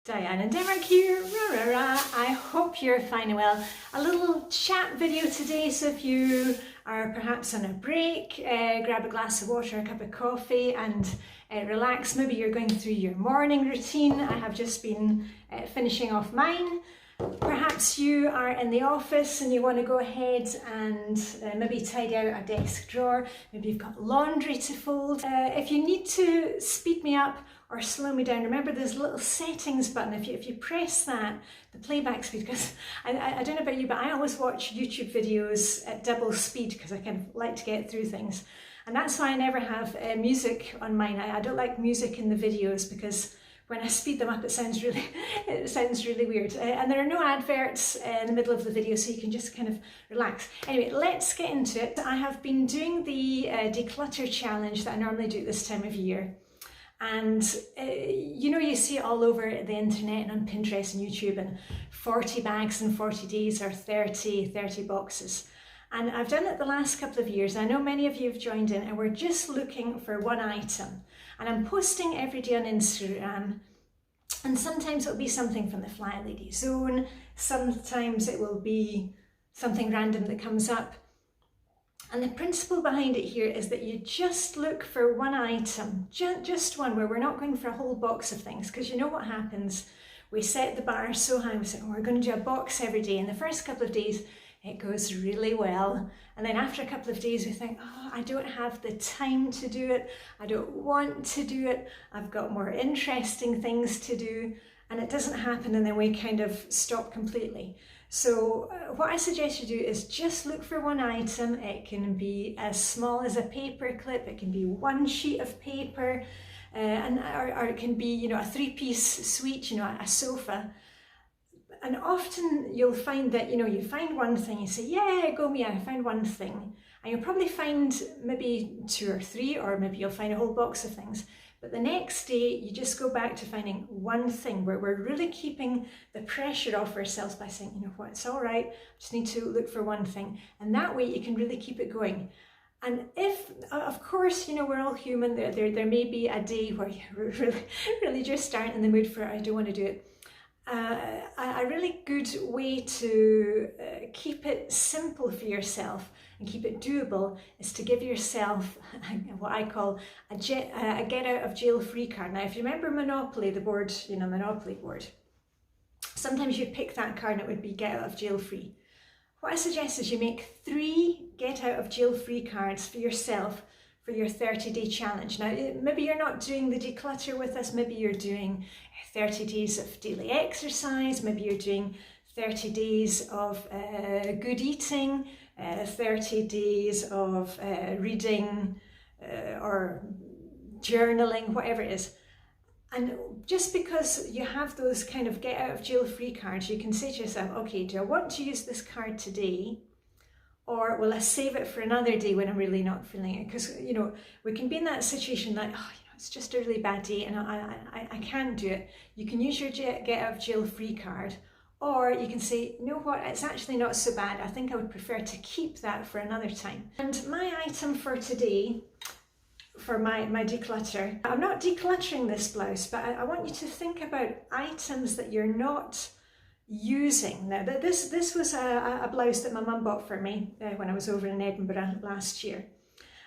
Diane and Denmark here, rah, rah, rah. I hope you're fine and well. A little chat video today, so if you are perhaps on a break, grab a glass of water, a cup of coffee and relax. Maybe you're going through your morning routine. I have just been finishing off mine. Perhaps you are in the office and you want to go ahead and maybe tidy out a desk drawer. Maybe you've got laundry to fold. If you need to speed me up or slow me down, remember there's a little settings button. If you press that, the playback speed, because I don't know about you, but I always watch YouTube videos at double speed because I kind of like to get through things. And that's why I never have music on mine. I don't like music in the videos because when I speed them up, it sounds really weird. And there are no adverts in the middle of the video, so you can just kind of relax. Anyway, let's get into it. I have been doing the declutter challenge that I normally do at this time of year. And you see it all over the internet and on Pinterest and YouTube, and 40 bags in 40 days or 30 boxes. And I've done it the last couple of years. I know many of you have joined in, and we're just looking for one item. And I'm posting every day on Instagram, and sometimes it'll be something from the Flylady zone, sometimes it will be something random that comes up. And the principle behind it here is that you just look for one item, just one, where we're not going for a whole box of things, because you know what happens? We set the bar so high, we say, oh, we're going to do a box every day. In the first couple of days, it goes really well. And then after a couple of days, we think, oh, I don't have the time to do it. I don't want to do it. I've got more interesting things to do. And it doesn't happen, and then we kind of stop completely. So what I suggest you do is just look for one item. It can be as small as a paper clip. It can be one sheet of paper, or it can be, a three-piece suite, a sofa. And often you'll find that, you find one thing, you say, yeah, go me, I found one thing. And you'll probably find maybe two or three, or maybe you'll find a whole box of things. But the next day, you just go back to finding one thing, where we're really keeping the pressure off ourselves by saying, you know what, it's all right, I just need to look for one thing. And that way you can really keep it going. And if, of course, we're all human, there may be a day where you really just aren't in the mood for it, I don't want to do it. A really good way to keep it simple for yourself and keep it doable is to give yourself what I call a get out of jail free card. Now, if you remember Monopoly, the board, Monopoly board, sometimes you pick that card and it would be get out of jail free. What I suggest is you make 3 get out of jail free cards for yourself for your 30-day challenge. Now, maybe you're not doing the declutter with us, maybe you're doing 30 days of daily exercise, maybe you're doing 30 days of good eating, 30 days of reading or journaling, whatever it is. And just because you have those kind of get out of jail free cards, you can say to yourself, okay, do I want to use this card today? Or will I save it for another day when I'm really not feeling it? Because, we can be in that situation like, oh, it's just a really bad day and I can't do it. You can use your get out of jail free card, or you can say, you know what, it's actually not so bad. I think I would prefer to keep that for another time. And my item for today, for my declutter, I'm not decluttering this blouse, but I want you to think about items that you're not using. Now, this was a blouse that my mum bought for me when I was over in Edinburgh last year.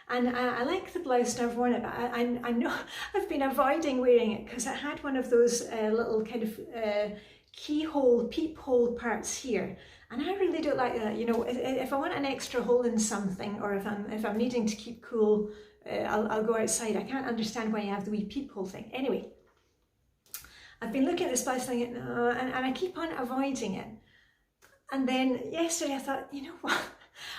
And I like the blouse and I've worn it, but I know I've been avoiding wearing it because it had one of those little kind of keyhole, peephole parts here. And I really don't like that. If I want an extra hole in something, or if I'm needing to keep cool, I'll go outside. I can't understand why you have the wee peephole thing. Anyway, I've been looking at this blouse thinking, no, and I keep on avoiding it. And then yesterday I thought, you know what,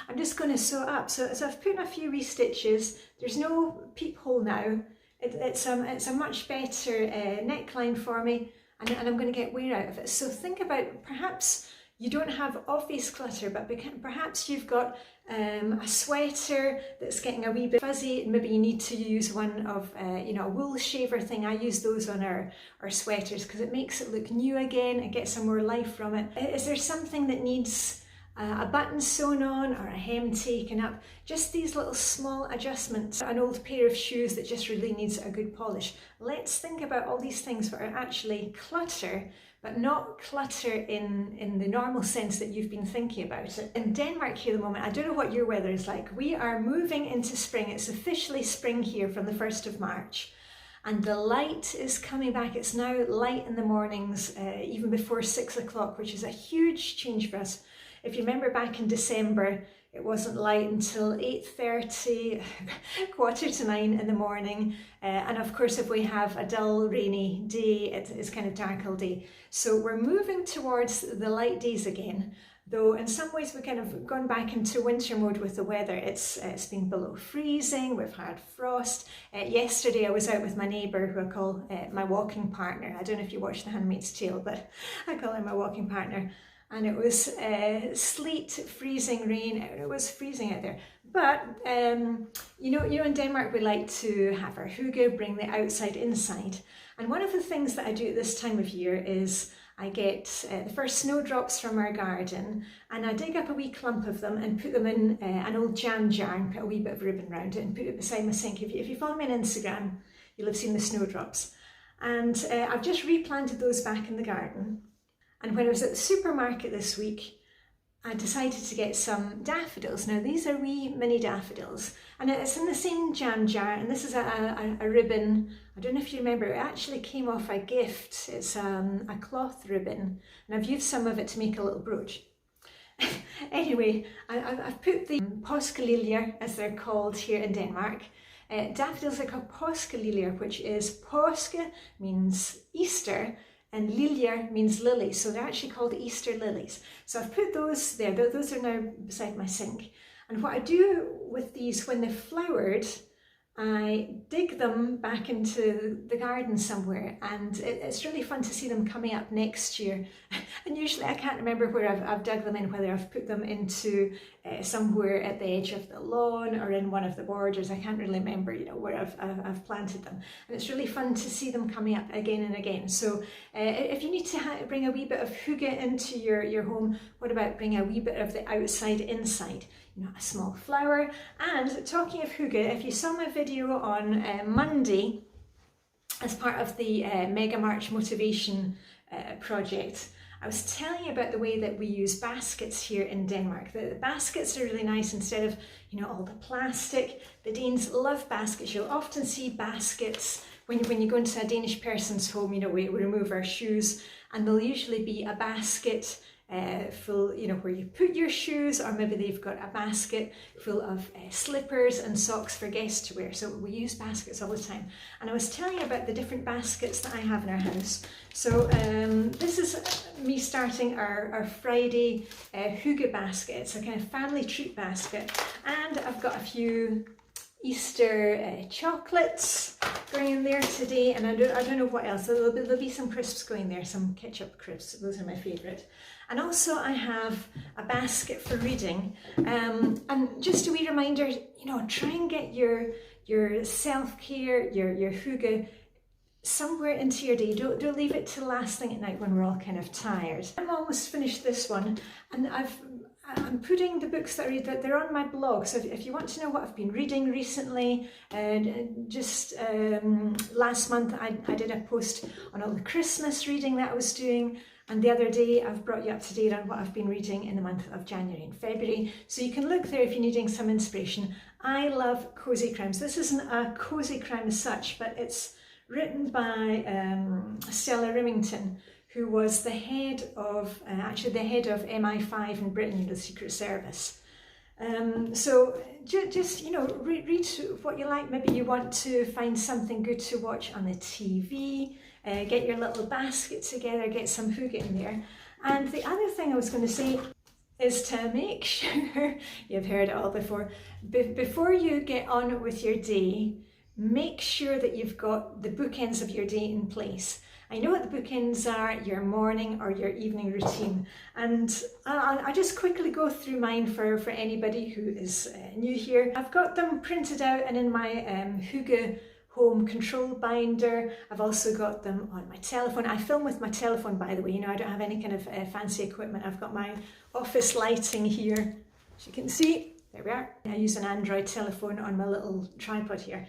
I'm just going to sew it up. So I've put in a few restitches. There's no peephole now. It's a much better neckline for me, and I'm going to get wear out of it. So think about, perhaps you don't have obvious clutter, but perhaps you've got a sweater that's getting a wee bit fuzzy, and maybe you need to use one of, a wool shaver thing. I use those on our sweaters because it makes it look new again and get some more life from it. Is there something that needs a button sewn on or a hem taken up, just these little small adjustments, an old pair of shoes that just really needs a good polish. Let's think about all these things that are actually clutter, but not clutter in the normal sense that you've been thinking about it. In Denmark here at the moment, I don't know what your weather is like. We are moving into spring. It's officially spring here from the 1st of March. And the light is coming back. It's now light in the mornings, even before 6 o'clock, which is a huge change for us. If you remember back in December, it wasn't light until 8:30, 8:45 in the morning. And of course, if we have a dull, rainy day, it's kind of dark all day. So we're moving towards the light days again. Though in some ways we've kind of gone back into winter mode with the weather. It's been below freezing, we've had frost. Yesterday I was out with my neighbour, who I call my walking partner. I don't know if you watch The Handmaid's Tale, but I call her my walking partner. And it was sleet, freezing rain. It was freezing out there. But you know, in Denmark we like to have our hygge, bring the outside inside. And one of the things that I do at this time of year is I get the first snowdrops from our garden, and I dig up a wee clump of them and put them in an old jam jar and put a wee bit of ribbon around it and put it beside my sink. If you follow me on Instagram, you'll have seen the snowdrops. And I've just replanted those back in the garden. And when I was at the supermarket this week, I decided to get some daffodils. Now these are wee mini daffodils, and it's in the same jam jar, and this is a ribbon. I don't know if you remember, it actually came off a gift. It's a cloth ribbon, and I've used some of it to make a little brooch. Anyway, I've put the påskeliljer, as they're called here in Denmark. Daffodils are called påskeliljer, which is påske means Easter, and liljer means lily, so they're actually called Easter lilies. So I've put those there. Those are now beside my sink. And what I do with these, when they've flowered, I dig them back into the garden somewhere, and it's really fun to see them coming up next year. And usually I can't remember where I've dug them in, whether I've put them into somewhere at the edge of the lawn or in one of the borders. I can't really remember, you know, where I've planted them. And it's really fun to see them coming up again and again. So if you need to bring a wee bit of hygge into your home, what about bring a wee bit of the outside inside? You know, a small flower. And talking of hygge, if you saw my video on Monday as part of the Mega March Motivation project, I was telling you about the way that we use baskets here in Denmark. The baskets are really nice. Instead of, you know, all the plastic. The Danes love baskets. You'll often see baskets when you go into a Danish person's home. You know, we remove our shoes, and there'll usually be a basket full, you know, where you put your shoes, or maybe they've got a basket full of slippers and socks for guests to wear. So we use baskets all the time. And I was telling you about the different baskets that I have in our house. So this is me starting our Friday hygge basket. It's a kind of family treat basket. And I've got a few Easter chocolates going in there today, and I don't know what else. There'll be some crisps going there, some ketchup crisps. Those are my favourite. And also I have a basket for reading. And just a wee reminder, you know, try and get your self-care, your hygge somewhere into your day. Don't leave it till last thing at night when we're all kind of tired. I'm almost finished this one, and I'm putting the books that I read, that they're on my blog. So if you want to know what I've been reading recently, just last month I did a post on all the Christmas reading that I was doing. And the other day I've brought you up to date on what I've been reading in the month of January and February. So you can look there if you're needing some inspiration. I love cozy crimes. This isn't a cozy crime as such, but it's written by Stella Rimington, who was the head of, actually the head of MI5 in Britain, the Secret Service. So just, you know, read what you like. Maybe you want to find something good to watch on the TV, get your little basket together, get some hygge in there. And the other thing I was going to say is to make sure, you've heard it all before, before you get on with your day, make sure that you've got the bookends of your day in place. I know what the bookends are, your morning or your evening routine, and I'll just quickly go through mine for anybody who is new here. I've got them printed out and in my hygge home control binder. I've also got them on my telephone. I film with my telephone, by the way. You know, I don't have any kind of fancy equipment. I've got my office lighting here, as you can see. There we are. I use an Android telephone on my little tripod here.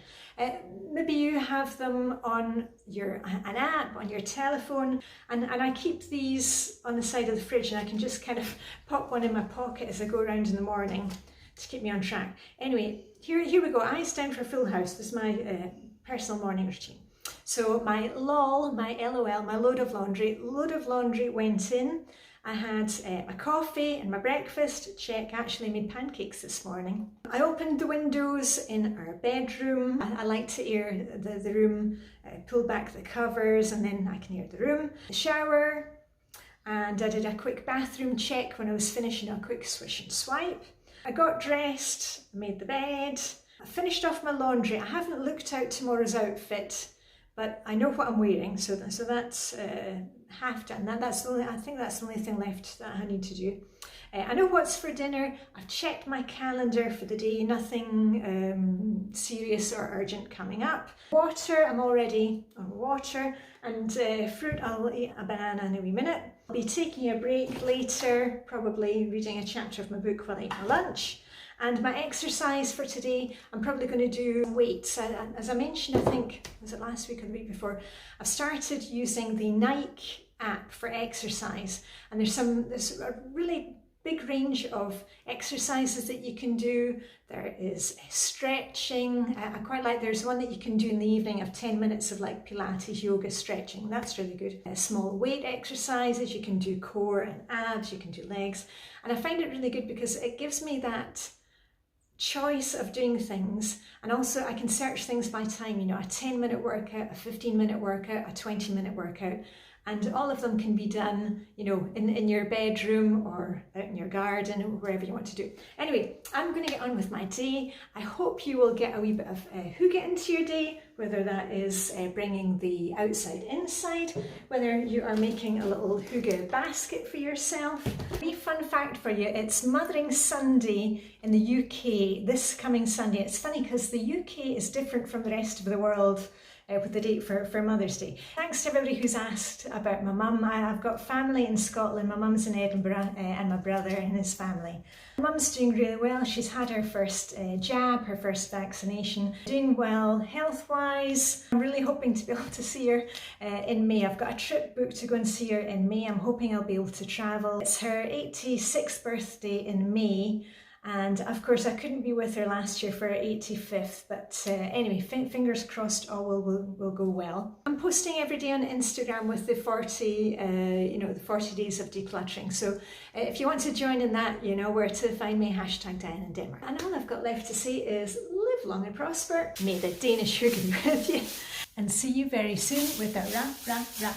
Maybe you have them on an app on your telephone, and I keep these on the side of the fridge, and I can just kind of pop one in my pocket as I go around in the morning to keep me on track. Anyway, here we go. Eyes down for a full house. This is my personal morning routine. So my LOL, my LOL, my load of laundry went in. I had my coffee and my breakfast, check. I actually made pancakes this morning. I opened the windows in our bedroom. I like to air the room, pull back the covers, and then I can air the room. The shower, and I did a quick bathroom check when I was finishing, a quick swish and swipe. I got dressed, made the bed. I finished off my laundry. I haven't looked out tomorrow's outfit, but I know what I'm wearing, so that's half done. I think that's the only thing left that I need to do. I know what's for dinner. I've checked my calendar for the day. Nothing serious or urgent coming up. Water, I'm already on water. And fruit, I'll eat a banana in a wee minute. I'll be taking a break later, probably reading a chapter of my book while I eat my lunch. And my exercise for today, I'm probably going to do weights. As I mentioned, I think, was it last week or the week before, I've started using the Nike app for exercise. And there's a really big range of exercises that you can do. There is stretching. I quite like, there's one that you can do in the evening of 10 minutes of like Pilates, yoga, stretching. That's really good. Small weight exercises. You can do core and abs. You can do legs. And I find it really good because it gives me that choice of doing things, and also I can search things by time, you know, a 10-minute workout, a 15-minute workout, a 20-minute workout, and all of them can be done, you know, in your bedroom or out in your garden or wherever you want to do. Anyway, I'm going to get on with my day. I hope you will get a wee bit of Hygge into your day, whether that is bringing the outside inside, whether you are making a little Hygge basket for yourself. A wee fun fact for you, it's Mothering Sunday in the UK this coming Sunday. It's funny because the UK is different from the rest of the world with the date for Mother's Day. Thanks to everybody who's asked about my mum. I've got family in Scotland. My mum's in Edinburgh and my brother and his family. My mum's doing really well. She's had her first jab, her first vaccination. Doing well health-wise. I'm really hoping to be able to see her in May. I've got a trip booked to go and see her in May. I'm hoping I'll be able to travel. It's her 86th birthday in May. And of course, I couldn't be with her last year for her 85th, but anyway, fingers crossed all will go well. I'm posting every day on Instagram with the 40 days of decluttering. So if you want to join in that, you know where to find me, # Diane in Denmark. And all I've got left to say is live long and prosper. May the Danish Hygge be with you. And see you very soon with a rap, rap, rap.